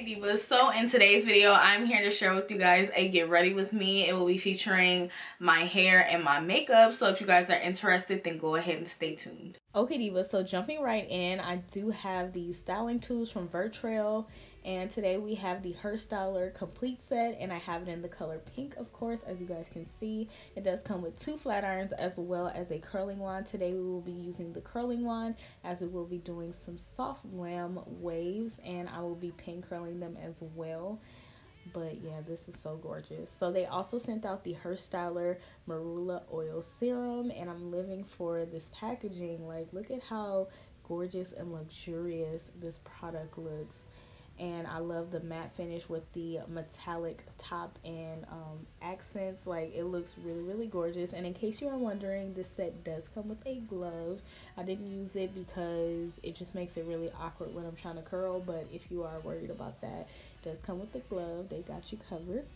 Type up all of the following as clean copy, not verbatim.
Hey divas, so in today's video I'm here to share with you guys a get ready with me. It will be featuring my hair and my makeup, so if you guys are interested then go ahead and stay tuned. Okay divas, so jumping right in, I do have these styling tools from Retouch, and today we have the Hairstyler complete set, and I have it in the color pink, of course, as you guys can see. It does come with 2 flat irons as well as a curling wand. Today we will be using the curling wand as we will be doing some soft glam waves, and I will be pin curling them as well. But yeah, this is so gorgeous. So they also sent out the Hairstyler Marula Oil Serum, and I'm living for this packaging. Like, look at how gorgeous and luxurious this product looks. And I love the matte finish with the metallic top and accents. Like, it looks really gorgeous. And in case you are wondering, this set does come with a glove. I didn't use it because it just makes it really awkward when I'm trying to curl, but if you are worried about that, it does come with the glove. They got you covered.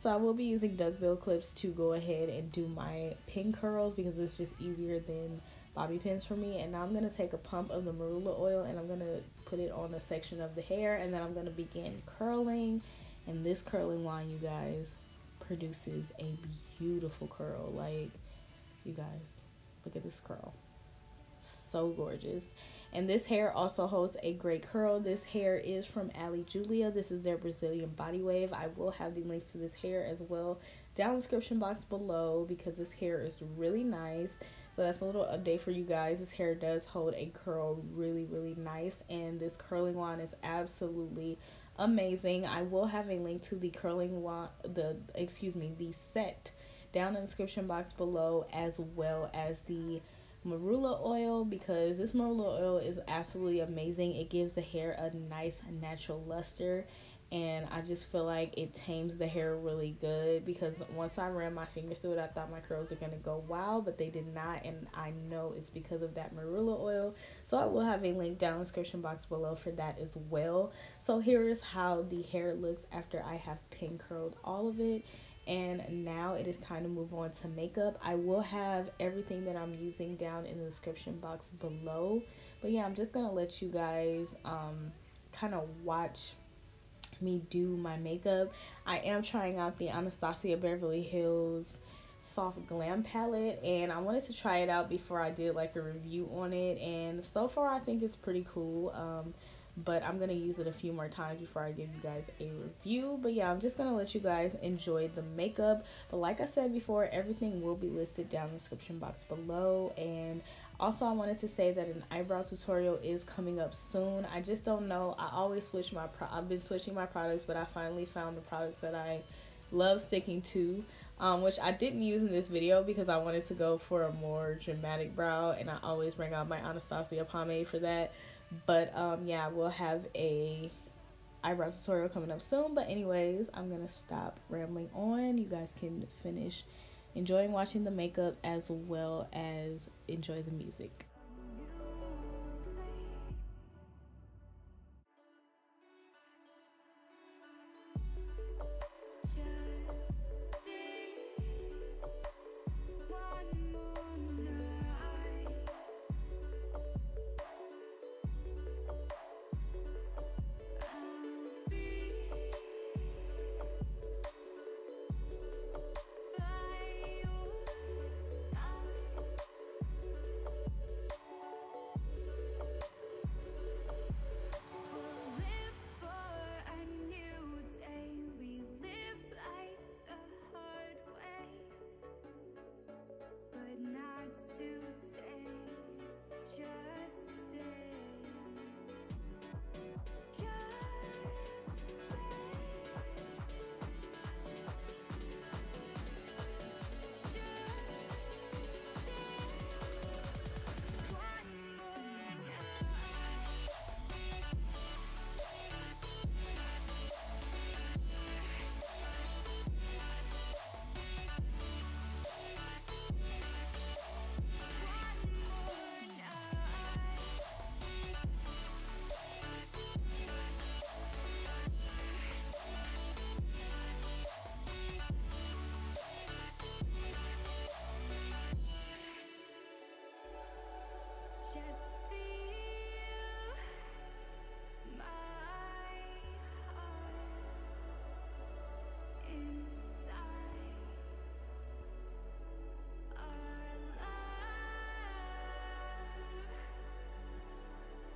So I will be using duckbill clips to go ahead and do my pin curls because it's just easier than bobby pins for me. And now I'm going to take a pump of the marula oil and I'm going to put it on a section of the hair, and then I'm going to begin curling. And this curling wand, you guys, produces a beautiful curl. Like, you guys, look at this curl. So gorgeous. And this hair also holds a great curl. This hair is from Ali Julia. This is their Brazilian body wave. I will have the links to this hair as well down in the description box below because this hair is really nice. So that's a little update for you guys. This hair does hold a curl really nice, and this curling wand is absolutely amazing. I will have a link to the curling wand, the set down in the description box below, as well as the marula oil, because this marula oil is absolutely amazing. It gives the hair a nice natural luster, and I just feel like it tames the hair really good, because once I ran my fingers through it, I thought my curls were going to go wild, but they did not, and I know it's because of that marula oil. So I will have a link down in the description box below for that as well. So here is how the hair looks after I have pin curled all of it. And now it is time to move on to makeup. I will have everything that I'm using down in the description box below. But yeah, I'm just going to let you guys kind of watch me do my makeup. I am trying out the Anastasia Beverly Hills Soft Glam palette, and I wanted to try it out before I did like a review on it. And so far I think it's pretty cool. But I'm going to use it a few more times before I give you guys a review. But yeah, I'm just going to let you guys enjoy the makeup. But like I said before, everything will be listed down in the description box below. And also I wanted to say that an eyebrow tutorial is coming up soon. I just don't know. I always switch I've been switching my products, but I finally found the products that I love sticking to. Which I didn't use in this video because I wanted to go for a more dramatic brow, and I always bring out my Anastasia pomade for that. But yeah, we'll have a eyebrow tutorial coming up soon. But anyways, I'm gonna stop rambling on. You guys can finish enjoying watching the makeup as well as enjoy the music.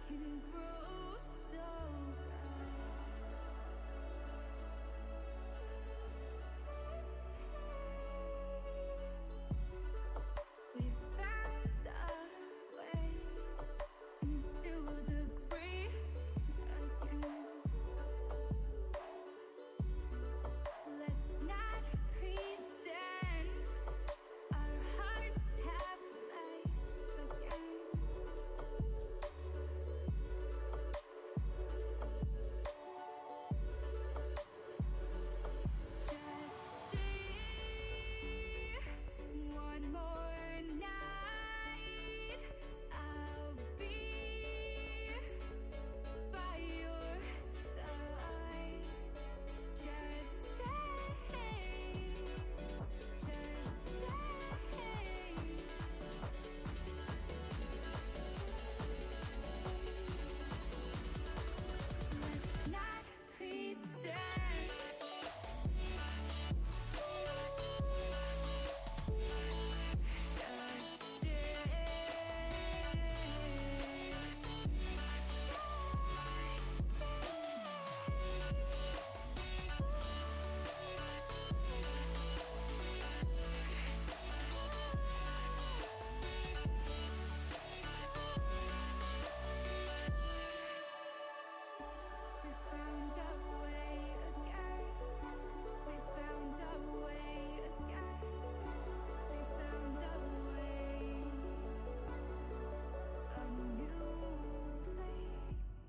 can grow so bright. We found a way into the grace again. Let's not pretend our hearts have life again. Just stay one more night. I'll be by your side. Just stay, just stay. Let's not pretend. We found our way again. We found our way again. We found our way. A new place.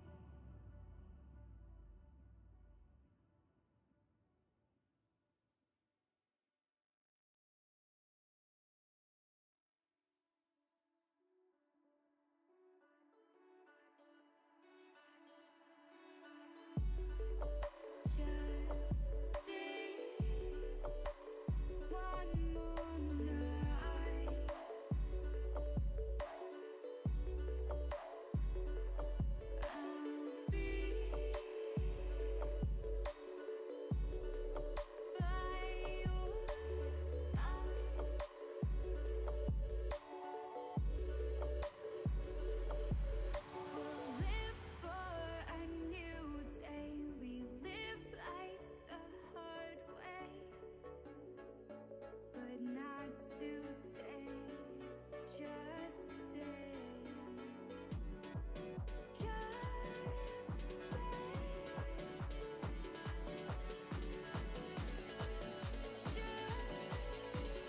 Just stay one more night. I'll be by your side. We'll live for a new day. We live life the hard way, but not today. Just stay. Just stay. Just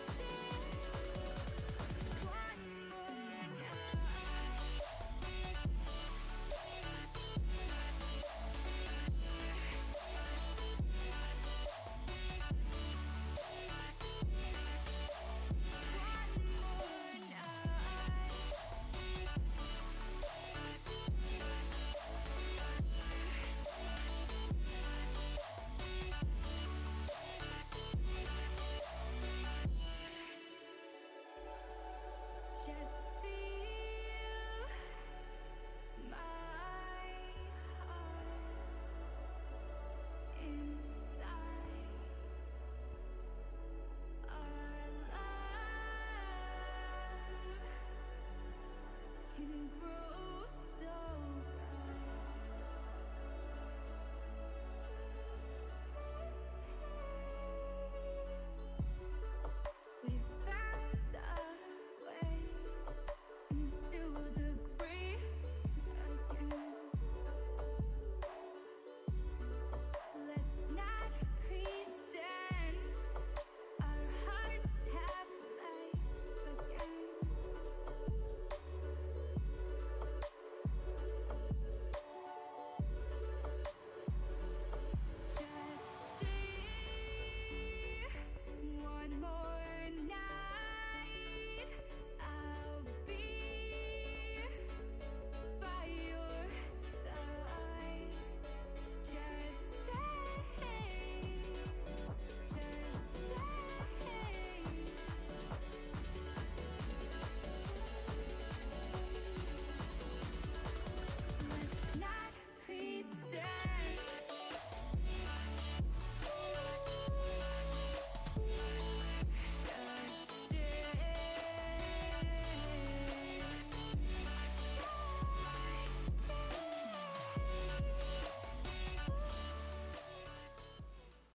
stay. One more night. One more night. Just feel my heart inside. Our love can grow